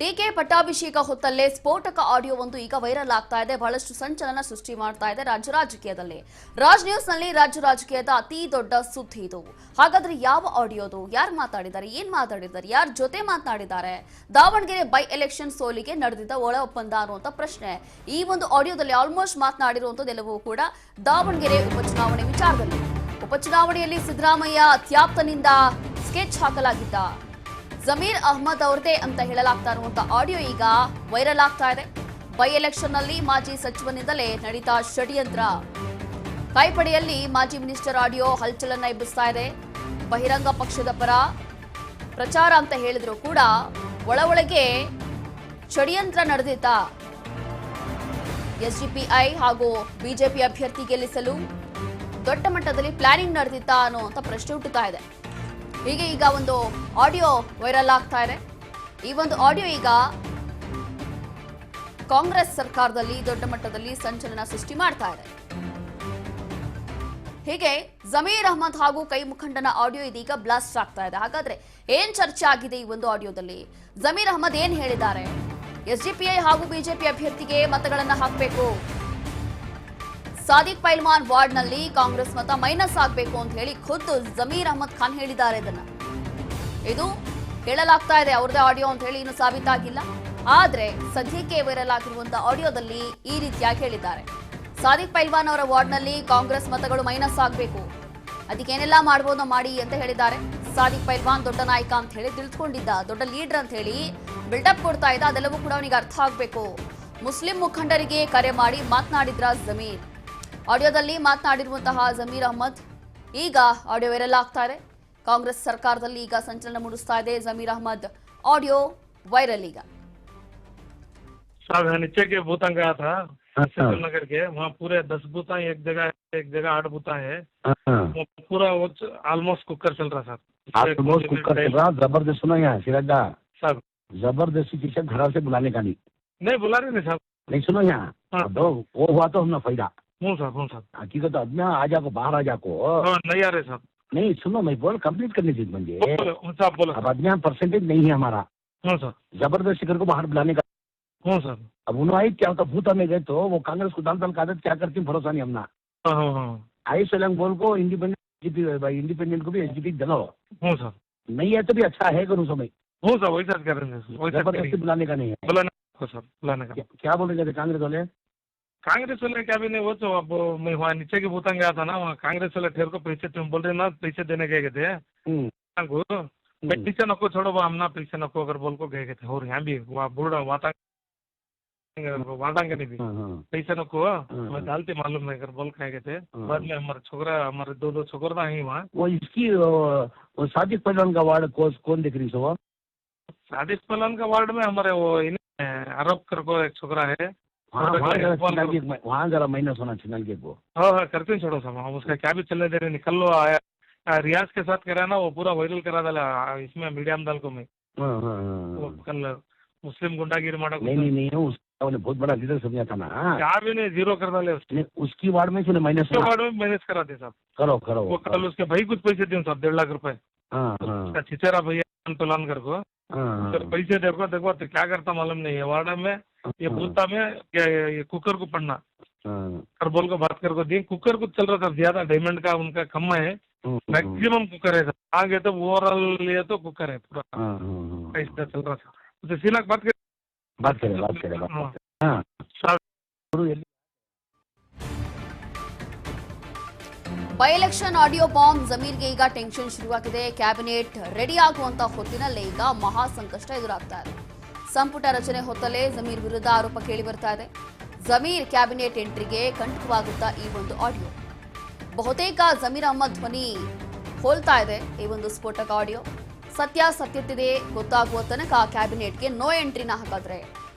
DK ಪಟ್ಟಾಭಿಷೇಕ ಹೊತ್ತಲ್ಲೇ ಸ್ಫೋಟಕ ಆಡಿಯೋವೊಂದು ಈಗ ವೈರಲ್ ಆಗ್ತಾ ಇದೆ. ಬಹಳಷ್ಟು ಸಂಚಲನ ಸೃಷ್ಟಿ ಮಾಡ್ತಾ ಇದೆ ರಾಜ್ಯ ರಾಜಕೀಯದಲ್ಲಿ. ರಾಜ್ ನ್ಯೂಸ್ ನಲ್ಲಿ ರಾಜ್ಯ ರಾಜಕೀಯದ ಅತಿ ದೊಡ್ಡ ಸುದ್ದಿ ಇದು. ಹಾಗಾದ್ರೆ ಯಾವ ಆಡಿಯೋದು, ಯಾರು ಮಾತಾಡಿದ್ದಾರೆ, ಏನ್ ಮಾತಾಡಿದ್ದಾರೆ, ಯಾರ ಜೊತೆ ಮಾತನಾಡಿದ್ದಾರೆ, ದಾವಣಗೆರೆ ಬೈ ಎಲೆಕ್ಷನ್ ಸೋಲಿಗೆ ನಡೆದಿದ್ದ ಒಳ ಒಪ್ಪಂದ ಅನ್ನುವಂತ ಪ್ರಶ್ನೆ ಈ ಒಂದು ಆಡಿಯೋದಲ್ಲಿ ಆಲ್ಮೋಸ್ಟ್ ಮಾತನಾಡಿರುವಂತದ್ದೆಲ್ಲವೂ ಕೂಡ ದಾವಣಗೆರೆ ಉಪಚುನಾವಣೆ ವಿಚಾರದಲ್ಲಿ. ಉಪಚುನಾವಣೆಯಲ್ಲಿ ಸಿದ್ದರಾಮಯ್ಯ ಅತ್ಯಾಪ್ತನಿಂದ ಸ್ಕೆಚ್ ಹಾಕಲಾಗಿದ್ದ ಜಮೀರ್ ಅಹ್ಮದ್ ಅವರದೇ ಅಂತ ಹೇಳಲಾಗ್ತಾ ಇರುವಂತ ಆಡಿಯೋ ಈಗ ವೈರಲ್ ಆಗ್ತಾ ಇದೆ. ಬೈ ಎಲೆಕ್ಷನ್ ನಲ್ಲಿ ಮಾಜಿ ಸಚಿವನಿಂದಲೇ ನಡೀತಾ ಷಡ್ಯಂತ್ರ, ಕೈಪಡೆಯಲ್ಲಿ ಮಾಜಿ ಮಿನಿಸ್ಟರ್ ಆಡಿಯೋ ಹಲ್ಚಲನ್ನ ಎಬ್ಬಿಸ್ತಾ ಇದೆ. ಬಹಿರಂಗ ಪಕ್ಷದ ಪರ ಪ್ರಚಾರ ಅಂತ ಹೇಳಿದ್ರು ಕೂಡ ಒಳಗೆ ಷಡ್ಯಂತ್ರ ನಡೆದಿತ್ತ, ಎಸ್ಡಿಪಿಐ ಹಾಗೂ ಬಿಜೆಪಿ ಅಭ್ಯರ್ಥಿ ಗೆಲ್ಲಿಸಲು ದೊಡ್ಡ ಮಟ್ಟದಲ್ಲಿ ಪ್ಲಾನಿಂಗ್ ನಡೆದಿತ್ತ ಅನ್ನುವಂತ ಪ್ರಶ್ನೆ ಹುಟ್ಟುತ್ತಾ ಇದೆ. ಹೀಗೆ ಈಗ ಒಂದು ಆಡಿಯೋ ವೈರಲ್ ಆಗ್ತಾ ಇದೆ. ಈ ಒಂದು ಆಡಿಯೋ ಈಗ ಕಾಂಗ್ರೆಸ್ ಸರ್ಕಾರದಲ್ಲಿ ದೊಡ್ಡ ಮಟ್ಟದಲ್ಲಿ ಸಂಚಲನ ಸೃಷ್ಟಿ ಮಾಡ್ತಾ ಇದೆ. ಹೀಗೆ ಜಮೀರ್ ಅಹ್ಮದ್ ಹಾಗೂ ಕೈ ಮುಖಂಡನ ಆಡಿಯೋ ಇದೀಗ ಬ್ಲಾಸ್ಟ್ ಆಗ್ತಾ ಇದೆ. ಹಾಗಾದ್ರೆ ಏನ್ ಚರ್ಚೆ ಆಗಿದೆ ಈ ಒಂದು ಆಡಿಯೋದಲ್ಲಿ? ಜಮೀರ್ ಅಹ್ಮದ್ ಏನ್ ಹೇಳಿದ್ದಾರೆ? ಎಸ್ಡಿಪಿಐ ಹಾಗೂ ಬಿಜೆಪಿ ಅಭ್ಯರ್ಥಿಗೆ ಮತಗಳನ್ನ ಹಾಕಬೇಕು, ಸಾದಿಕ್ ಪೈಲ್ವಾನ್ ವಾರ್ಡ್ನಲ್ಲಿ ಕಾಂಗ್ರೆಸ್ ಮತ ಮೈನಸ್ ಆಗಬೇಕು ಅಂತ ಹೇಳಿ ಖುದ್ದು ಜಮೀರ್ ಅಹ್ಮದ್ ಖಾನ್ ಹೇಳಿದ್ದಾರೆ. ಇದು ಹೇಳಲಾಗ್ತಾ ಇದೆ ಅವ್ರದೇ ಆಡಿಯೋ ಅಂತ ಹೇಳಿ ಇನ್ನು ಸಾಬೀತಾಗಿಲ್ಲ. ಆದ್ರೆ ಸದ್ಯಕ್ಕೆ ವೈರಲ್ ಆಗಿರುವಂತಹ ಆಡಿಯೋದಲ್ಲಿ ಈ ರೀತಿಯಾಗಿ ಹೇಳಿದ್ದಾರೆ. ಸಾದಿಕ್ ಪೈಲ್ವಾನ್ ಅವರ ವಾರ್ಡ್ನಲ್ಲಿ ಕಾಂಗ್ರೆಸ್ ಮತಗಳು ಮೈನಸ್ ಆಗಬೇಕು, ಅದಕ್ಕೇನೆಲ್ಲ ಮಾಡಬಹುದು ಮಾಡಿ ಅಂತ ಹೇಳಿದ್ದಾರೆ. ಸಾದಿಕ್ ಪೈಲ್ವಾನ್ ದೊಡ್ಡ ನಾಯಕ ಅಂತ ಹೇಳಿ ತಿಳಿದುಕೊಂಡಿದ್ದ, ದೊಡ್ಡ ಲೀಡರ್ ಅಂತ ಹೇಳಿ ಬಿಲ್ಡಪ್ ಕೊಡ್ತಾ ಇದ್ದ, ಅದೆಲ್ಲವೂ ಕೂಡ ಅವನಿಗೆ ಅರ್ಥ ಆಗಬೇಕು. ಮುಸ್ಲಿಂ ಮುಖಂಡರಿಗೆ ಕರೆ ಮಾಡಿ ಮಾತನಾಡಿದ್ರ ಜಮೀರ್. ಆಡಿಯೋದಲ್ಲಿ ಮಾತನಾಡಿರುವಂತಹ ಜಮೀರ್ ಅಹ್ಮದ್ ಈಗ ಆಡಿಯೋ ವೈರಲ್ ಆಗ್ತಾ ಇದೆ. ಕಾಂಗ್ರೆಸ್ ಸರ್ಕಾರದಲ್ಲಿ ಈಗ ಸಂಚಲನ ಮೂಡಿಸ್ತಾ ಇದೆ ಜಮೀರ್ ಅಹ್ಮದ್ ಆಡಿಯೋ ವೈರಲ್. ಈಗ साहब नीचे के बूथा गया था नगर के, वहाँ पूरे 10 बूथा एक जगह 8 बूथा है, पूरा ऑलमोस्ट कुकर चल रहा सर। ऑलमोस्ट कुकर चल रहा। जबरदस्त सुना यहाँ सिराजा साहब, जबरदस्ती किसी घर से बुलाने का नहीं बुला रहे नहीं साहब, नहीं सुनो यहाँ तो वो हुआ तो हमने फायदा। हूँ साहब हकीकत अब ना आ जाको बाहर आ जाको नहीं आ रहे साहब। नहीं सुनो, मैं बोल कंप्लीट करने दीजिए मुझे। साहब बोलो। अब आदमी परसेंटेज नहीं है हमारा। हूँ सर। जबरदस्ती कर को बाहर बुलाने का। हूँ सर। अब उन्होंने क्या होता भूता में गए तो वो कांग्रेस को दाल का आदत क्या करती भरोसा नहीं हमना। आई सोलंग बोल को इंडिपेंडेंट को भी एसडीपी दिलाओ। हूँ सर। नहीं है तो भी अच्छा है करूँ समय। हूँ सर, वही सर कर रहे हैं, जबरदस्ती बुलाने का नहीं है। बुलाने का क्या बोले जाते कांग्रेस वाले? कांग्रेस वाले क्या भी नहीं, वो तो अब मैं वहाँ नीचे के बूथा गया था ना, वहाँ कांग्रेस वाले ठेर को पैसे तुम बोल रहे ना पैसे देने गए थे पैसे नको छोड़ो, वो हम ना पैसे नको अगर बोल को गए थे। और यहाँ भी वहाँ बूढ़ा वाटांगे नहीं भी पैसे नको मैं डालते मालूम नहीं अगर बोल खाए थे। बाद में हमारे छोकरा, हमारे दो छोकरा है वहाँ। वो इसकी सादिक पहलवान का वार्ड कौन देख रही सो? सादिक पहलवान का वार्ड में हमारे वो अरब कर को एक छोकरा है, वहाँ जरा माइनस होना चिन्हल के को। हाँ करते छोड़ो सब, उसका क्या भी चलने दे रहे। निकल लो आया रियाज के साथ करा ना, वो पूरा वायरल करा डाला इसमें मीडिया में डाल को मैं। वो कल मुस्लिम गुंडागिरी मारा नहीं उसने बहुत बड़ा लीडर समझा था ना। क्या भी नहीं, जीरो कर डाले उसकी वार्ड में उसने माइनस वार्ड में मैनेज करा दे साहब। करो वो कल उसके भाई कुछ पैसे दिए साहब, 1.5 लाख रुपए। उसका छिचेरा भैया पलान कर को पैसे देखो तो क्या करता मालूम नहीं है। वार्ड में ये बूथा में ये कुकर को पढ़ना और बोल को बात कर को दिए। कुकर कुछ चल रहा था ज्यादा, डायमंड का उनका कम है, मैक्सिमम कुकर है सर। आगे तो ओवरऑल लिए तो कुकर है पूरा ऐसा चल रहा था। उसे सीना बात करे ಬೈ ಎಲೆಕ್ಷನ್ ಆಡಿಯೋ ಬಾಂಬ್ ಜಮೀರ್ಗೆ ಈಗ ಟೆನ್ಷನ್ ಶುರುವಾಗಿದೆ. ಕ್ಯಾಬಿನೆಟ್ ರೆಡಿ ಆಗುವಂತ ಹೊತ್ತಿನಲ್ಲೇ ಈಗ ಮಹಾ ಸಂಕಷ್ಟ ಎದುರಾಗ್ತಾ ಇದೆ. ಸಂಪುಟ ರಚನೆ ಹೊತ್ತಲೇ ಜಮೀರ್ ವಿರುದ್ಧ ಆರೋಪ ಕೇಳಿ ಬರ್ತಾ ಇದೆ. ಜಮೀರ್ ಕ್ಯಾಬಿನೆಟ್ ಎಂಟ್ರಿಗೆ ಕಂಟಕವಾಗುತ್ತಾ ಈ ಒಂದು ಆಡಿಯೋ. ಬಹುತೇಕ ಜಮೀರ್ ಅಹ್ಮದ್ ಧ್ವನಿ ಹೋಲ್ತಾ ಇದೆ ಈ ಒಂದು ಸ್ಫೋಟಕ ಆಡಿಯೋ. ಸತ್ಯಾಸತ್ಯತೆ ಗೊತ್ತಾಗುವ ತನಕ ಕ್ಯಾಬಿನೆಟ್ಗೆ ನೋ ಎಂಟ್ರಿನ ಹಾಗಾದ್ರೆ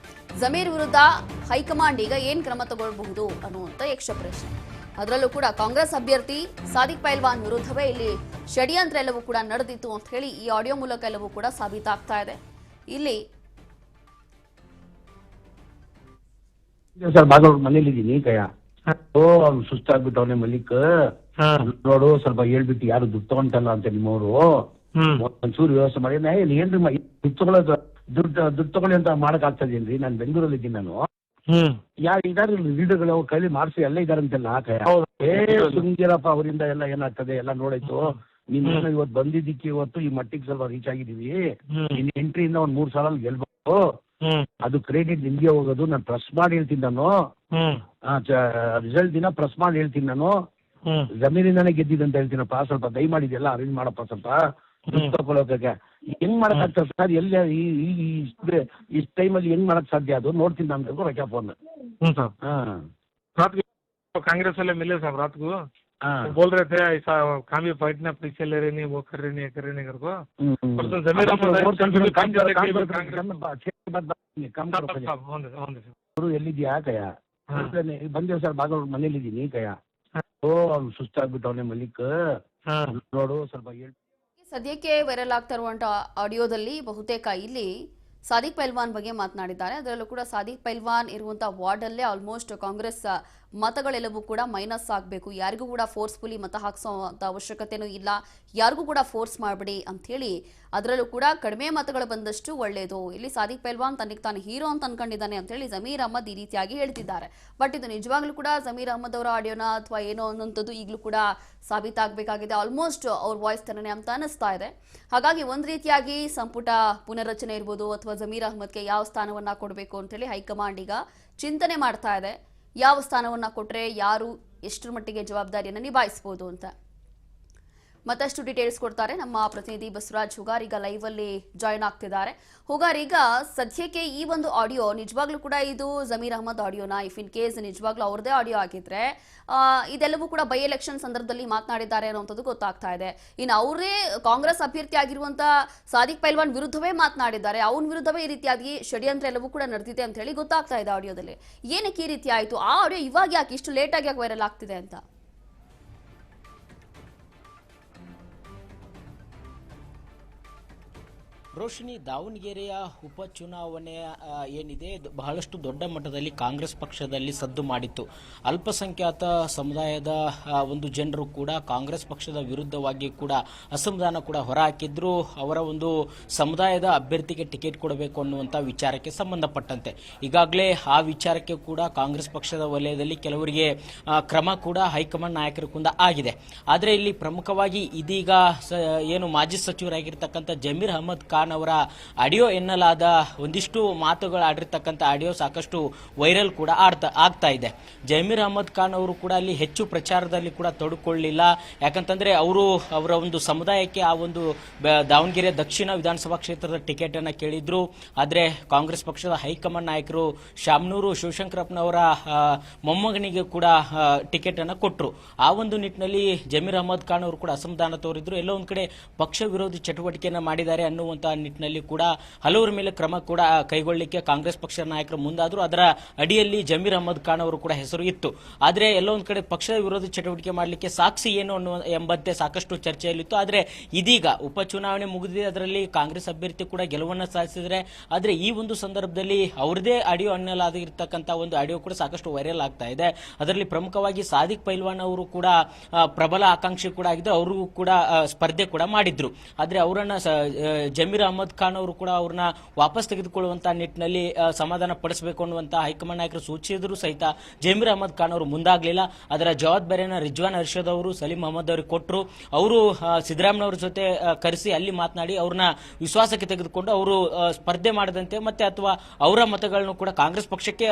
ಜಮೀರ್ ವಿರುದ್ಧ ಹೈಕಮಾಂಡ್ ಈಗ ಏನ್ ಕ್ರಮ ತಗೊಳ್ಬಹುದು ಅನ್ನುವಂತ ಯಕ್ಷ ಪ್ರಶ್ನೆ. ಅದರಲ್ಲೂ ಕೂಡ ಕಾಂಗ್ರೆಸ್ ಅಭ್ಯರ್ಥಿ ಸಾದಿಕ್ ಪೈಲ್ವಾನ್ ವಿರುದ್ಧವೇ ಇಲ್ಲಿ ಷಡ್ಯಂತ್ರ ಎಲ್ಲವೂ ಕೂಡ ನಡೆದಿತ್ತು ಅಂತ ಹೇಳಿ ಈ ಆಡಿಯೋ ಮೂಲಕ ಎಲ್ಲವೂ ಕೂಡ ಸಾಬೀತಾಗ್ತಾ ಇದೆ. ಇಲ್ಲಿ ಸರ್ ಬಾಗಲಕೋಟೆ ಮನೇಲಿದ್ದೀನಿ ಕಯ ಸುಸ್ತಾಗ್ಬಿಟ್ಟವನೆ ಮಲ್ಲಿಕ್ ನೋಡು ಸ್ವಲ್ಪ ಹೇಳ್ಬಿಟ್ಟು ಯಾರು ದುಡ್ಡು ತಗೊಂತಲ್ಲ ಅಂತ ನಿಮ್ಮವರು ಒಂಚೂರು ವ್ಯವಸ್ಥೆ ಮಾಡಿ ಏನ್ರಿ ದುಡ್ಡು ತಗೊಳ್ಳೋದು ದುಡ್ಡು ತಗೊಳ್ಳಿ ಅಂತ ಮಾಡಕ್ ಆಗ್ತಾ ಇದೀನಿ. ನಾನು ಬೆಂಗಳೂರಲ್ಲಿ ಇದ್ದೀನಿ. ನಾನು ಯಾರು ಇದಾರೆ ಲೀಡರ್ಗಳು ಅವ್ರ ಕೈಲಿ ಮಾಡಿಸಿ ಎಲ್ಲ ಇದಾರಂತೆಲ್ಲ ಸುಮ್ಗಿರಪ್ಪ, ಅವರಿಂದ ಎಲ್ಲ ಏನಾಗ್ತದೆ ಎಲ್ಲ ನೋಡಾಯ್ತು. ನೀನು ಇವತ್ತು ಬಂದಿದ್ದಕ್ಕೆ ಇವತ್ತು ಈ ಮಟ್ಟಿಗೆ ಸ್ವಲ್ಪ ರೀಚ್ ಆಗಿದೀವಿ. ನಿನ್ನ ಎಂಟ್ರಿಯಿಂದ ಒಂದ್ 3 ಸಾಲ ಗೆಲ್ಬಹುದು, ಅದು ಕ್ರೆಡಿಟ್ ನಿಮ್ಗೆ ಹೋಗೋದು. ನಾನು ಪ್ರೆಸ್ ಮಾಡಿ ಹೇಳ್ತೀನಿ. ನಾನು ರಿಸಲ್ಟ್ ದಿನ ಪ್ರೆಸ್ ಮಾಡಿ ಹೇಳ್ತೀನಿ. ನಾನು ಜಮೀನಿಂದಾನೇ ಗೆದ್ದಿದ್ದಂತ ಹೇಳ್ತೀನಪ್ಪ. ಸ್ವಲ್ಪ ದಯಮಾಡಿದೆಲ್ಲ ಅರೇಂಜ್ ಮಾಡಪ್ಪ, ಸ್ವಲ್ಪ ದುಡ್ಡು ತಗೊಳೋಕೆ. ಹೆಂಗ್ ಮಾಡಕ್ ಆಗ್ತದೆ ಸರ್? ಎಲ್ಲ ಈ ಟೈಮಲ್ಲಿ ಹೆಂಗ್ ಮಾಡಕ್ ಸಾಧ್ಯ? ಅದು ನೋಡ್ತೀನಿ ನಾನು ರೊಕ್ಕ ಫೋನ್. कांग्रेस वाले मिले साहब रात को, बोल रहे थे ऐसा काम भी फाइट ना पीछे ले रहे नहीं, वो कर रहे नहीं, कर रहे नहीं कर को ಎಲ್ಲಿದ್ಯಾ ಕಯ? ಬಂದೇವ್ ಸರ್, ಬಾಗಲಕೋಟೆ ಮನೇಲಿದ್ದೀನಿ ಕಯ. ಓ ಅವ್ನು ಸುಸ್ತಾಗ್ಬಿಟ್ಟವನೆ ಮಲ್ಲಿಕ್, ನೋಡು ಸ್ವಲ್ಪ ಹೇಳಿ. ಸದ್ಯಕ್ಕೆ ವೈರಲ್ ಆಗ್ತಾ ಇರುವಂತ ಆಡಿಯೋದಲ್ಲಿ ಬಹುತೇಕ ಇಲ್ಲಿ ಸಾದಿಕ್ ಪೈಲ್ವಾನ್ ಬಗ್ಗೆ ಮಾತನಾಡಿದ್ದಾರೆ. ಅದರಲ್ಲೂ ಕೂಡ ಸಾದಿಕ್ ಪೈಲ್ವಾನ್ ಇರುವಂತಹ ವಾರ್ಡ್ ಅಲ್ಲೇ ಆಲ್ಮೋಸ್ಟ್ ಕಾಂಗ್ರೆಸ್ ಮತಗಳೆಲ್ಲವೂ ಕೂಡ ಮೈನಸ್ ಆಗಬೇಕು, ಯಾರಿಗೂ ಕೂಡ ಫೋರ್ಸ್ಫುಲಿ ಮತ ಹಾಕಿಸುವಂತ ಅವಶ್ಯಕತೆನೂ ಇಲ್ಲ, ಯಾರಿಗೂ ಕೂಡ ಫೋರ್ಸ್ ಮಾಡಬೇಡಿ ಅಂತ ಹೇಳಿ, ಅದರಲ್ಲೂ ಕೂಡ ಕಡಿಮೆ ಮತಗಳು ಬಂದಷ್ಟು ಒಳ್ಳೆಯದು, ಇಲ್ಲಿ ಸಾದಿಕ್ ಪೈಲ್ವಾನ್ ತನಗೆ ತಾನು ಹೀರೋ ಅಂತ ಅನ್ಕೊಂಡಿದ್ದಾನೆ ಅಂತ ಹೇಳಿ ಜಮೀರ್ ಅಹಮದ್ ಈ ರೀತಿಯಾಗಿ ಹೇಳ್ತಿದ್ದಾರೆ. ಬಟ್ ಇದು ನಿಜವಾಗ್ಲೂ ಕೂಡ ಜಮೀರ್ ಅಹಮದ್ ಅವರ ಆಡಿಯೋನ ಅಥವಾ ಏನೋ ಅನ್ನೋಂಥದ್ದು ಈಗಲೂ ಕೂಡ ಸಾಬೀತಾಗಬೇಕಾಗಿದೆ. ಆಲ್ಮೋಸ್ಟ್ ಅವ್ರ ವಾಯ್ಸ್ ತರನೇ ಅಂತ ಅನಿಸ್ತಾ ಇದೆ. ಹಾಗಾಗಿ ಒಂದ್ ರೀತಿಯಾಗಿ ಸಂಪುಟ ಪುನರ್ರಚನೆ ಇರ್ಬೋದು ಅಥವಾ ಜಮೀರ್ ಅಹಮದ್ಗೆ ಯಾವ ಸ್ಥಾನವನ್ನ ಕೊಡಬೇಕು ಅಂತ ಹೇಳಿ ಹೈಕಮಾಂಡ್ ಈಗ ಚಿಂತನೆ ಮಾಡ್ತಾ ಇದೆ. ಯಾವ ಸ್ಥಾನವನ್ನ ಕೊಟ್ರೆ ಯಾರು ಎಷ್ಟರ ಮಟ್ಟಿಗೆ ಜವಾಬ್ದಾರಿಯನ್ನು ನಿಭಾಯಿಸಬಹುದು ಅಂತ. ಮತ್ತಷ್ಟು ಡೀಟೇಲ್ಸ್ ಕೊಡ್ತಾರೆ ನಮ್ಮ ಪ್ರತಿನಿಧಿ ಬಸವರಾಜ್ ಹುಗಾರ್. ಈಗ ಲೈವ್ ಅಲ್ಲಿ ಜಾಯಿನ್ ಆಗ್ತಿದ್ದಾರೆ. ಹುಗಾರ್, ಈಗ ಸದ್ಯಕ್ಕೆ ಈ ಒಂದು ಆಡಿಯೋ ನಿಜವಾಗ್ಲೂ ಕೂಡ ಇದು ಜಮೀರ್ ಅಹಮದ್ ಆಡಿಯೋನಾ? ಇಫ್ ಇನ್ ಕೇಸ್ ನಿಜವಾಗ್ಲೂ ಅವ್ರದೇ ಆಡಿಯೋ ಆಗಿದ್ರೆ ಇದೆಲ್ಲವೂ ಕೂಡ ಬೈ ಎಲೆಕ್ಷನ್ ಸಂದರ್ಭದಲ್ಲಿ ಮಾತನಾಡಿದ್ದಾರೆ ಅನ್ನೋಂಥದ್ದು ಗೊತ್ತಾಗ್ತಾ ಇದೆ. ಇನ್ನು ಅವರೇ ಕಾಂಗ್ರೆಸ್ ಅಭ್ಯರ್ಥಿ ಆಗಿರುವಂತ ಸಾದಿಕ್ ಪೈಲ್ವಾನ್ ವಿರುದ್ಧವೇ ಮಾತನಾಡಿದ್ದಾರೆ, ಅವನ ವಿರುದ್ಧವೇ ಈ ರೀತಿಯಾಗಿ ಷಡ್ಯಂತ್ರ ಎಲ್ಲವೂ ಕೂಡ ನಡೆದಿದೆ ಅಂತ ಹೇಳಿ ಗೊತ್ತಾಗ್ತಾ ಇದೆ ಆಡಿಯೋದಲ್ಲಿ. ಏನಕ್ಕೆ ಈ ರೀತಿ ಆಯ್ತು? ಆ ಆಡಿಯೋ ಇವಾಗ ಯಾಕೆ ಇಷ್ಟು ಲೇಟ್ ಆಗಿ ಯಾಕೆ ವೈರಲ್ ಆಗ್ತಿದೆ ಅಂತ? ರೋಶಿನಿ, ದಾವಣಗೆರೆಯ ಉಪಚುನಾವಣೆ ಏನಿದೆ ಬಹಳಷ್ಟು ದೊಡ್ಡ ಮಟ್ಟದಲ್ಲಿ ಕಾಂಗ್ರೆಸ್ ಪಕ್ಷದಲ್ಲಿ ಸದ್ದು ಮಾಡಿತ್ತು. ಅಲ್ಪಸಂಖ್ಯಾತ ಸಮುದಾಯದ ಒಂದು ಜನರು ಕೂಡ ಕಾಂಗ್ರೆಸ್ ಪಕ್ಷದ ವಿರುದ್ಧವಾಗಿ ಕೂಡ ಅಸಮಾಧಾನ ಕೂಡ ಹೊರಹಾಕಿದ್ರು. ಅವರ ಒಂದು ಸಮುದಾಯದ ಅಭ್ಯರ್ಥಿಗೆ ಟಿಕೆಟ್ ಕೊಡಬೇಕು ಅನ್ನುವಂಥ ವಿಚಾರಕ್ಕೆ ಸಂಬಂಧಪಟ್ಟಂತೆ ಈಗಾಗಲೇ ಆ ವಿಚಾರಕ್ಕೆ ಕೂಡ ಕಾಂಗ್ರೆಸ್ ಪಕ್ಷದ ವಲಯದಲ್ಲಿ ಕೆಲವರಿಗೆ ಕ್ರಮ ಕೂಡ ಹೈಕಮಾಂಡ್ ನಾಯಕರು ಕೂಡ ಆಗಿದೆ. ಆದರೆ ಇಲ್ಲಿ ಪ್ರಮುಖವಾಗಿ ಇದೀಗ ಏನು ಮಾಜಿ ಸಚಿವರಾಗಿರ್ತಕ್ಕಂಥ ಜಮೀರ್ ಅಹಮದ್ ಖಾನ್ ಅವರ ಆಡಿಯೋ ಎನ್ನಲಾದ ಒಂದಿಷ್ಟು ಮಾತುಗಳು ಆಡಿರ್ತಕ್ಕಂಥ ಆಡಿಯೋ ಸಾಕಷ್ಟು ವೈರಲ್ ಕೂಡ ಆಗ್ತಾ ಇದೆ. ಜಮೀರ್ ಅಹಮದ್ ಖಾನ್ ಅವರು ಕೂಡ ಅಲ್ಲಿ ಹೆಚ್ಚು ಪ್ರಚಾರದಲ್ಲಿ ಕೂಡ ತೊಡಕೊಳ್ಳಿಲ್ಲ. ಯಾಕಂತಂದ್ರೆ ಅವರ ಒಂದು ಸಮುದಾಯಕ್ಕೆ ಆ ಒಂದು ದಾವಣಗೆರೆ ದಕ್ಷಿಣ ವಿಧಾನಸಭಾ ಕ್ಷೇತ್ರದ ಟಿಕೆಟ್ ಅನ್ನ ಕೇಳಿದ್ರು. ಆದ್ರೆ ಕಾಂಗ್ರೆಸ್ ಪಕ್ಷದ ಹೈಕಮಾಂಡ್ ನಾಯಕರು ಶಾಮನೂರು ಶಿವಶಂಕರಪ್ಪನವರ ಮೊಮ್ಮಗನಿಗೆ ಕೂಡ ಟಿಕೆಟ್ ಅನ್ನ ಕೊಟ್ಟರು. ಆ ಒಂದು ನಿಟ್ಟಿನಲ್ಲಿ ಜಮೀರ್ ಅಹಮದ್ ಖಾನ್ ಅವರು ಕೂಡ ಅಸಮಾಧಾನ ತೋರಿದ್ರು. ಎಲ್ಲೋ ಒಂದ್ ಕಡೆ ಪಕ್ಷ ವಿರೋಧಿ ಚಟುವಟಿಕೆಯನ್ನ ಮಾಡಿದ್ದಾರೆ ಅನ್ನುವಂತ ನಿಟ್ಟಿನಲ್ಲಿ ಕೂಡ ಹಲವರ ಮೇಲೆ ಕ್ರಮ ಕೂಡ ಕೈಗೊಳ್ಳಲಿಕ್ಕೆ ಕಾಂಗ್ರೆಸ್ ಪಕ್ಷದ ನಾಯಕರು ಮುಂದಾದ್ರು. ಅದರ ಅಡಿಯಲ್ಲಿ ಜಮೀರ್ ಅಹಮದ್ ಖಾನ್ ಅವರು ಕೂಡ ಹೆಸರು ಇತ್ತು. ಆದ್ರೆ ಎಲ್ಲೋ ಒಂದ್ ಕಡೆ ಪಕ್ಷದ ವಿರೋಧಿ ಚಟುವಟಿಕೆ ಮಾಡಲಿಕ್ಕೆ ಸಾಕ್ಷಿ ಏನು ಎಂಬಂತೆ ಸಾಕಷ್ಟು ಚರ್ಚೆಯಲ್ಲಿತ್ತು. ಆದ್ರೆ ಇದೀಗ ಉಪಚುನಾವಣೆ ಮುಗಿದಿದೆ, ಅದರಲ್ಲಿ ಕಾಂಗ್ರೆಸ್ ಅಭ್ಯರ್ಥಿ ಕೂಡ ಗೆಲುವನ್ನು ಸಾಧಿಸಿದ್ರೆ, ಆದ್ರೆ ಈ ಒಂದು ಸಂದರ್ಭದಲ್ಲಿ ಅವರದೇ ಆಡಿಯೋ ಅನ್ನಲಾಗಿರ್ತಕ್ಕಂಥ ಒಂದು ಆಡಿಯೋ ಕೂಡ ಸಾಕಷ್ಟು ವೈರಲ್ ಆಗ್ತಾ ಇದೆ. ಅದರಲ್ಲಿ ಪ್ರಮುಖವಾಗಿ ಸಾದಿಕ್ ಪೈಲ್ವಾನ್ ಅವರು ಕೂಡ ಪ್ರಬಲ ಆಕಾಂಕ್ಷಿ ಕೂಡ ಆಗಿದ್ದು, ಅವರು ಕೂಡ ಸ್ಪರ್ಧೆ ಕೂಡ ಮಾಡಿದ್ರು. ಆದ್ರೆ ಅವರನ್ನ ಜಮೀರ್ ಅಹಮದ್ ಖಾನ್ ಅವರು ಕೂಡ ಅವ್ರನ್ನ ವಾಪಸ್ ತೆಗೆದುಕೊಳ್ಳುವಂತಹ ನಿಟ್ಟಿನಲ್ಲಿ ಸಮಾಧಾನ ಪಡಿಸಬೇಕು ಅನ್ನುವಂತ ಹೈಕಮಾಂಡ್ ನಾಯಕರು ಸೂಚಿಸಿದ್ರು ಸಹಿತ ಜಮೀರ್ ಅಹಮದ್ ಖಾನ್ ಅವರು ಮುಂದಾಗಲಿಲ್ಲ. ಅದರ ಜವಾಬ್ದಾರಿಯನ್ನು ರಿಜ್ವಾನ್ ಅರ್ಷದ್ ಅವರು ಸಲೀಂ ಅಹಮದ್ ಅವರಿಗೆ ಕೊಟ್ಟರು. ಅವರು ಸಿದ್ದರಾಮಯ್ಯನವರ ಜೊತೆ ಕರೆಸಿ ಅಲ್ಲಿ ಮಾತನಾಡಿ ಅವ್ರನ್ನ ವಿಶ್ವಾಸಕ್ಕೆ ತೆಗೆದುಕೊಂಡು ಅವರು ಸ್ಪರ್ಧೆ ಮಾಡದಂತೆ ಮತ್ತೆ ಅಥವಾ ಅವರ ಮತಗಳನ್ನು ಕೂಡ ಕಾಂಗ್ರೆಸ್ ಪಕ್ಷಕ್ಕೆ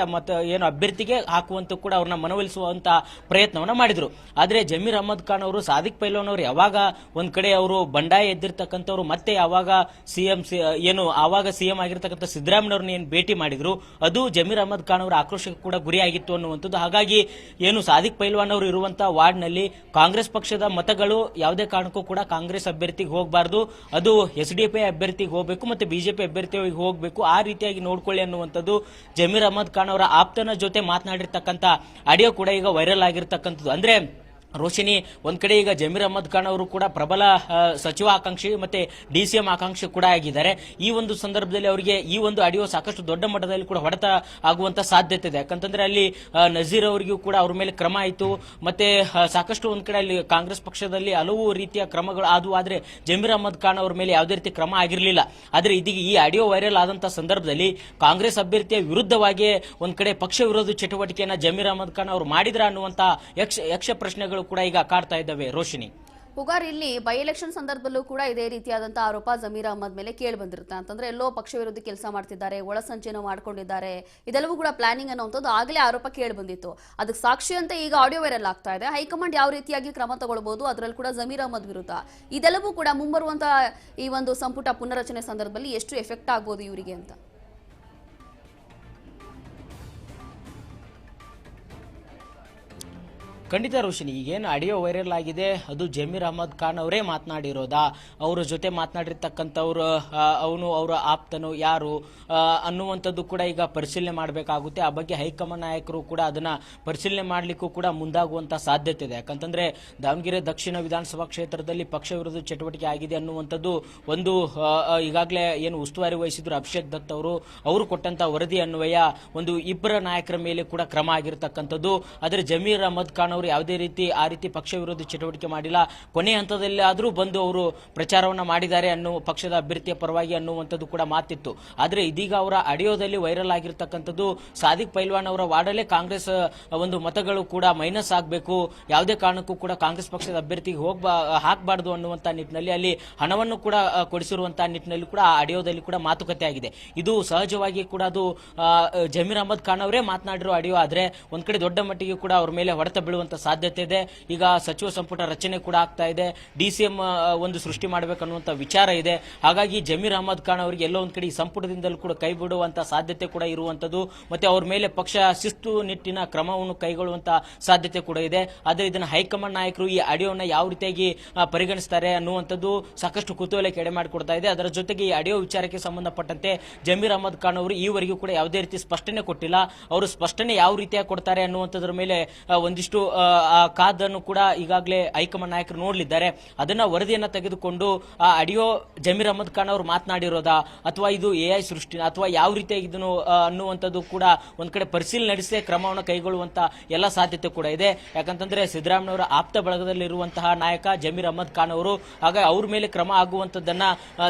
ಏನು ಅಭ್ಯರ್ಥಿಗೆ ಹಾಕುವಂತ ಕೂಡ ಅವ್ರನ್ನ ಮನವೊಲಿಸುವಂತ ಪ್ರಯತ್ನವನ್ನ ಮಾಡಿದ್ರು. ಆದ್ರೆ ಜಮೀರ್ ಅಹಮದ್ ಖಾನ್ ಅವರು ಸಾದಿಕ್ ಪೈಲ್ವಾನ್ ಅವರು ಯಾವಾಗ ಒಂದ್ ಕಡೆ ಅವರು ಬಂಡಾಯ ಎದ್ದಿರ್ತಕ್ಕಂಥವ್ರು ಮತ್ತೆ ಯಾವಾಗ ಆವಾಗ ಸಿಎಂ ಆಗಿರ್ತಕ್ಕಂಥ ಸಿದ್ದರಾಮಯ್ಯವ್ರನ್ನ ಏನು ಭೇಟಿ ಮಾಡಿದ್ರು ಅದು ಜಮೀರ್ ಅಹಮದ್ ಖಾನ್ ಅವರ ಆಕ್ರೋಶಕ್ಕೆ ಕೂಡ ಗುರಿಯಾಗಿತ್ತು ಅನ್ನುವಂಥದ್ದು. ಹಾಗಾಗಿ ಏನು ಸಾದಿಕ್ ಪೈಲ್ವಾನ್ ಅವರು ಇರುವಂತಹ ವಾರ್ಡ್ ನಲ್ಲಿ ಕಾಂಗ್ರೆಸ್ ಪಕ್ಷದ ಮತಗಳು ಯಾವುದೇ ಕಾರಣಕ್ಕೂ ಕೂಡ ಕಾಂಗ್ರೆಸ್ ಅಭ್ಯರ್ಥಿಗೆ ಹೋಗಬಾರ್ದು, ಅದು ಎಸ್ಡಿಪಿ ಅಭ್ಯರ್ಥಿಗೆ ಹೋಗಬೇಕು ಮತ್ತೆ ಬಿಜೆಪಿ ಅಭ್ಯರ್ಥಿಗೆ ಹೋಗಬೇಕು, ಆ ರೀತಿಯಾಗಿ ನೋಡ್ಕೊಳ್ಳಿ ಅನ್ನುವಂಥದ್ದು ಜಮೀರ್ ಅಹಮದ್ ಖಾನ್ ಅವರ ಆಪ್ತನ ಜೊತೆ ಮಾತನಾಡಿರ್ತಕ್ಕಂಥ ಆಡಿಯೋ ಕೂಡ ಈಗ ವೈರಲ್ ಆಗಿರ್ತಕ್ಕಂಥದ್ದು. ಅಂದ್ರೆ ರೋಶಿನಿ, ಒಂದ್ ಕಡೆ ಈಗ ಜಮೀರ್ ಅಹಮದ್ ಖಾನ್ ಅವರು ಕೂಡ ಪ್ರಬಲ ಸಚಿವ ಆಕಾಂಕ್ಷಿ ಮತ್ತೆ DCM ಆಕಾಂಕ್ಷಿ ಕೂಡ ಆಗಿದ್ದಾರೆ. ಈ ಒಂದು ಸಂದರ್ಭದಲ್ಲಿ ಅವರಿಗೆ ಈ ಒಂದು ಆಡಿಯೋ ಸಾಕಷ್ಟು ದೊಡ್ಡ ಮಟ್ಟದಲ್ಲಿ ಕೂಡ ಹೊಡೆತ ಆಗುವಂತ ಸಾಧ್ಯತೆ ಇದೆ. ಯಾಕಂತಂದ್ರೆ ಅಲ್ಲಿ ನಜೀರ್ ಅವರಿಗೂ ಕೂಡ ಅವ್ರ ಮೇಲೆ ಕ್ರಮ ಆಯಿತು. ಮತ್ತೆ ಸಾಕಷ್ಟು ಒಂದ್ ಕಡೆ ಅಲ್ಲಿ ಕಾಂಗ್ರೆಸ್ ಪಕ್ಷದಲ್ಲಿ ಹಲವು ರೀತಿಯ ಕ್ರಮಗಳು ಆದವು. ಆದ್ರೆ ಜಮೀರ್ ಅಹಮದ್ ಖಾನ್ ಅವ್ರ ಮೇಲೆ ಯಾವುದೇ ರೀತಿ ಕ್ರಮ ಆಗಿರಲಿಲ್ಲ. ಆದ್ರೆ ಇದೀಗ ಈ ಆಡಿಯೋ ವೈರಲ್ ಆದಂತ ಸಂದರ್ಭದಲ್ಲಿ ಕಾಂಗ್ರೆಸ್ ಅಭ್ಯರ್ಥಿಯ ವಿರುದ್ಧವಾಗಿ ಒಂದ್ ಕಡೆ ಪಕ್ಷ ವಿರೋಧಿ ಚಟುವಟಿಕೆಯನ್ನ ಜಮೀರ್ ಅಹಮದ್ ಖಾನ್ ಅವರು ಮಾಡಿದ್ರ ಅನ್ನುವಂತ ಯಕ್ಷ ಪ್ರಶ್ನೆಗಳು ಕೂಡ ಈಗ ಕಾಡ್ತಾ ಇದ್ದಾವೆ. ರೋಶಿನಿ, ಹುಗಾರ್, ಇಲ್ಲಿ ಬೈ ಎಲೆಕ್ಷನ್ ಸಂದರ್ಭದಲ್ಲೂ ಕೂಡ ಇದೇ ರೀತಿಯಾದಂತಹ ಆರೋಪ ಜಮೀರ್ ಅಹಮದ್ ಮೇಲೆ ಕೇಳಿ ಬಂದಿರುತ್ತೆ. ಅಂತಂದ್ರೆ ಎಲ್ಲೋ ಪಕ್ಷ ವಿರೋಧಿ ಕೆಲಸ ಮಾಡ್ತಿದ್ದಾರೆ, ಒಳಸಂಚೆನೂ ಮಾಡ್ಕೊಂಡಿದ್ದಾರೆ, ಇದೆಲ್ಲವೂ ಕೂಡ ಪ್ಲಾನಿಂಗ್ ಅನ್ನುವಂಥದ್ದು ಆಗಲೇ ಆರೋಪ ಕೇಳಿ ಬಂದಿತ್ತು. ಅದಕ್ಕೆ ಸಾಕ್ಷಿ ಅಂತ ಈಗ ಆಡಿಯೋ ವೈರಲ್ ಆಗ್ತಾ ಇದೆ. ಹೈಕಮಾಂಡ್ ಯಾವ ರೀತಿಯಾಗಿ ಕ್ರಮ ತಗೊಳ್ಬಹುದು, ಅದರಲ್ಲಿ ಕೂಡ ಜಮೀರ್ ಅಹಮದ್ ವಿರುದ್ಧ ಇದೆಲ್ಲವೂ ಕೂಡ ಮುಂಬರುವಂತಹ ಈ ಒಂದು ಸಂಪುಟ ಪುನರಚನೆ ಸಂದರ್ಭದಲ್ಲಿ ಎಷ್ಟು ಎಫೆಕ್ಟ್ ಆಗ್ಬೋದು ಇವರಿಗೆ ಅಂತ? ಖಂಡಿತ ರೋಶಿನಿ, ಈಗೇನು ಆಡಿಯೋ ವೈರಲ್ ಆಗಿದೆ ಅದು ಜಮೀರ್ ಅಹಮದ್ ಖಾನ್ ಅವರೇ ಮಾತನಾಡಿರೋದಾ, ಅವರ ಜೊತೆ ಮಾತನಾಡಿರ್ತಕ್ಕಂಥವ್ರು ಅವನು ಅವರ ಆಪ್ತನು ಯಾರು ಅನ್ನುವಂಥದ್ದು ಕೂಡ ಈಗ ಪರಿಶೀಲನೆ ಮಾಡಬೇಕಾಗುತ್ತೆ. ಆ ಬಗ್ಗೆ ಹೈಕಮಾಂಡ್ ನಾಯಕರು ಕೂಡ ಅದನ್ನ ಪರಿಶೀಲನೆ ಮಾಡಲಿಕ್ಕೂ ಕೂಡ ಮುಂದಾಗುವಂತ ಸಾಧ್ಯತೆ ಇದೆ. ಯಾಕಂತಂದ್ರೆ ದಾವಣಗೆರೆ ದಕ್ಷಿಣ ವಿಧಾನಸಭಾ ಕ್ಷೇತ್ರದಲ್ಲಿ ಪಕ್ಷ ವಿರೋಧಿ ಚಟುವಟಿಕೆ ಆಗಿದೆ ಅನ್ನುವಂಥದ್ದು ಒಂದು ಈಗಾಗಲೇ ಏನು ಉಸ್ತುವಾರಿ ವಹಿಸಿದ್ರು ಅಭಿಷೇಕ್ ದತ್ ಅವರು ಕೊಟ್ಟಂತ ವರದಿ ಅನ್ವಯ ಒಂದು ಇಬ್ಬರ ನಾಯಕರ ಮೇಲೆ ಕೂಡ ಕ್ರಮ ಆಗಿರತಕ್ಕಂಥದ್ದು. ಆದರೆ ಜಮೀರ್ ಅಹಮದ್ ಖಾನ್ ಅವರು ಯಾವುದೇ ರೀತಿ ಆ ರೀತಿ ಪಕ್ಷ ವಿರೋಧಿ ಚಟುವಟಿಕೆ ಮಾಡಿಲ್ಲ. ಕೊನೆ ಹಂತದಲ್ಲಿ ಆದರೂ ಬಂದು ಅವರು ಪ್ರಚಾರವನ್ನ ಮಾಡಿದ್ದಾರೆ ಅನ್ನುವ ಪಕ್ಷದ ಅಭ್ಯರ್ಥಿಯ ಪರವಾಗಿ ಅನ್ನುವಂಥದ್ದು ಕೂಡ ಮಾತಿತ್ತು. ಆದರೆ ಇದೀಗ ಅವರ ಆಡಿಯೋದಲ್ಲಿ ವೈರಲ್ ಆಗಿರ್ತಕ್ಕಂಥದ್ದು ಸಾದಿಕ್ ಪೈಲ್ವಾನ್ ಅವರ ವಾರ್ಡಲ್ಲೇ ಕಾಂಗ್ರೆಸ್ ಒಂದು ಮತಗಳು ಕೂಡ ಮೈನಸ್ ಆಗಬೇಕು, ಯಾವುದೇ ಕಾರಣಕ್ಕೂ ಕೂಡ ಕಾಂಗ್ರೆಸ್ ಪಕ್ಷದ ಅಭ್ಯರ್ಥಿಗೆ ಹಾಕಬಾರ್ದು ಅನ್ನುವಂಥ ನಿಟ್ಟಿನಲ್ಲಿ ಅಲ್ಲಿ ಹಣವನ್ನು ಕೂಡ ಕೊಡಿಸಿರುವಂತಹ ನಿಟ್ಟಿನಲ್ಲಿ ಕೂಡ ಆ ಆಡಿಯೋದಲ್ಲಿ ಕೂಡ ಮಾತುಕತೆ ಆಗಿದೆ. ಇದು ಸಹಜವಾಗಿ ಕೂಡ ಅದು ಜಮೀರ್ ಅಹಮದ್ ಖಾನ್ ಅವರೇ ಮಾತನಾಡಿರೋ ಆಡಿಯೋ. ಆದ್ರೆ ಒಂದ್ ಕಡೆ ದೊಡ್ಡ ಮಟ್ಟಿಗೆ ಕೂಡ ಅವ್ರ ಮೇಲೆ ಹೊಡೆತ ಬೀಳುವಂತ ಸಾಧ್ಯತೆ ಇದೆ. ಈಗ ಸಚಿವ ಸಂಪುಟ ರಚನೆ ಕೂಡ ಆಗ್ತಾ ಇದೆ, DCM ಒಂದು ಸೃಷ್ಟಿ ಮಾಡಬೇಕನ್ನುವಂತ ವಿಚಾರ ಇದೆ. ಹಾಗಾಗಿ ಜಮೀರ್ ಅಹಮದ್ ಖಾನ್ ಅವರಿಗೆ ಎಲ್ಲೋ ಒಂದ್ ಕಡೆ ಈ ಸಂಪುಟದಿಂದಲೂ ಕೂಡ ಕೈ ಬಿಡುವಂತ ಸಾಧ್ಯತೆ ಕೂಡ ಇರುವಂತದ್ದು. ಮತ್ತೆ ಅವ್ರ ಮೇಲೆ ಪಕ್ಷ ಶಿಸ್ತು ನಿಟ್ಟಿನ ಕ್ರಮವನ್ನು ಕೈಗೊಳ್ಳುವಂತ ಸಾಧ್ಯತೆ ಕೂಡ ಇದೆ. ಆದರೆ ಇದನ್ನ ಹೈಕಮಾಂಡ್ ನಾಯಕರು ಈ ಆಡಿಯೋನ ಯಾವ ರೀತಿಯಾಗಿ ಪರಿಗಣಿಸ್ತಾರೆ ಅನ್ನುವಂಥದ್ದು ಸಾಕಷ್ಟು ಕುತೂಹಲಕ್ಕೆ ಎಡೆ ಮಾಡಿಕೊಡ್ತಾ ಇದೆ. ಅದರ ಜೊತೆಗೆ ಈ ಆಡಿಯೋ ವಿಚಾರಕ್ಕೆ ಸಂಬಂಧಪಟ್ಟಂತೆ ಜಮೀರ್ ಅಹಮದ್ ಖಾನ್ ಅವರು ಈವರೆಗೂ ಕೂಡ ಯಾವುದೇ ರೀತಿ ಸ್ಪಷ್ಟನೆ ಕೊಟ್ಟಿಲ್ಲ. ಅವರು ಸ್ಪಷ್ಟನೆ ಯಾವ ರೀತಿಯಾಗಿ ಕೊಡ್ತಾರೆ ಅನ್ನುವಂಥದ್ರ ಮೇಲೆ ಒಂದಿಷ್ಟು ಕಾದನ್ನು ಕೂಡ ಈಗಾಗಲೇ ಹೈಕಮಾಂಡ್ ನಾಯಕರು ನೋಡಲಿದ್ದಾರೆ. ಅದನ್ನ ವರದಿಯನ್ನ ತೆಗೆದುಕೊಂಡು ಆ ಆಡಿಯೋ ಜಮೀರ್ ಅಹಮದ್ ಖಾನ್ ಅವರು ಮಾತನಾಡಿರೋದಾ ಅಥವಾ ಇದು AI ಸೃಷ್ಟಿ ಅಥವಾ ಯಾವ ರೀತಿಯಾಗಿ ಇದನ್ನು ಅನ್ನುವಂಥದ್ದು ಕೂಡ ಒಂದ್ ಕಡೆ ಪರಿಶೀಲನೆ ನಡೆಸಿ ಕ್ರಮವನ್ನು ಕೈಗೊಳ್ಳುವಂತ ಎಲ್ಲ ಸಾಧ್ಯತೆ ಕೂಡ ಇದೆ. ಯಾಕಂತಂದ್ರೆ ಸಿದ್ದರಾಮಯ್ಯವರ ಆಪ್ತ ಬಳಗದಲ್ಲಿರುವಂತಹ ನಾಯಕ ಜಮೀರ್ ಅಹಮದ್ ಖಾನ್ ಅವರು, ಹಾಗಾಗಿ ಅವ್ರ ಮೇಲೆ ಕ್ರಮ ಆಗುವಂತದ್ದನ್ನ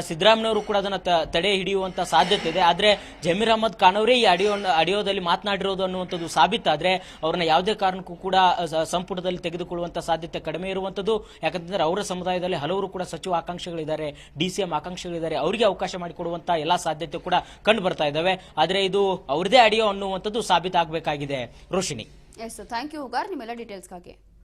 ಸಿದ್ದರಾಮಯ್ಯವರು ಕೂಡ ಅದನ್ನ ತಡೆ ಹಿಡಿಯುವಂತ ಸಾಧ್ಯತೆ ಇದೆ. ಆದ್ರೆ ಜಮೀರ್ ಅಹಮದ್ ಖಾನ್ ಅವರೇ ಈ ಆಡಿಯೋದಲ್ಲಿ ಮಾತನಾಡಿರೋದು ಅನ್ನುವಂಥದ್ದು ಸಾಬೀತಾದ್ರೆ ಅವ್ರನ್ನ ಯಾವುದೇ ಕಾರಣಕ್ಕೂ ಕೂಡ ಸಂಪುಟದಲ್ಲಿ ತೆಗೆದುಕೊಳ್ಳುವಂತ ಸಾಧ್ಯತೆ ಕಡಿಮೆ ಇರುವಂತದ್ದು. ಯಾಕಂತಂದ್ರೆ ಅವರ ಸಮುದಾಯದಲ್ಲಿ ಹಲವರು ಕೂಡ ಸಚಿವ ಆಕಾಂಕ್ಷಿಗಳಿದ್ದಾರೆ, DCM ಆಕಾಂಕ್ಷಿಗಳಿದ್ದಾರೆ, ಅವರಿಗೆ ಅವಕಾಶ ಮಾಡಿಕೊಡುವಂತ ಎಲ್ಲಾ ಸಾಧ್ಯತೆ ಕೂಡ ಕಂಡು ಬರ್ತಾ ಇದಾವೆ. ಆದ್ರೆ ಇದು ಅವ್ರದೇ ಆಡಿಯೋ ಅನ್ನುವಂಥದ್ದು ಸಾಬೀತಾಗಬೇಕಾಗಿದೆ. Roshini, yes, thank you Hugar ನಿಮ್ಮೆಲ್ಲ ಡೀಟೇಲ್ಸ್ಗಾಗಿ.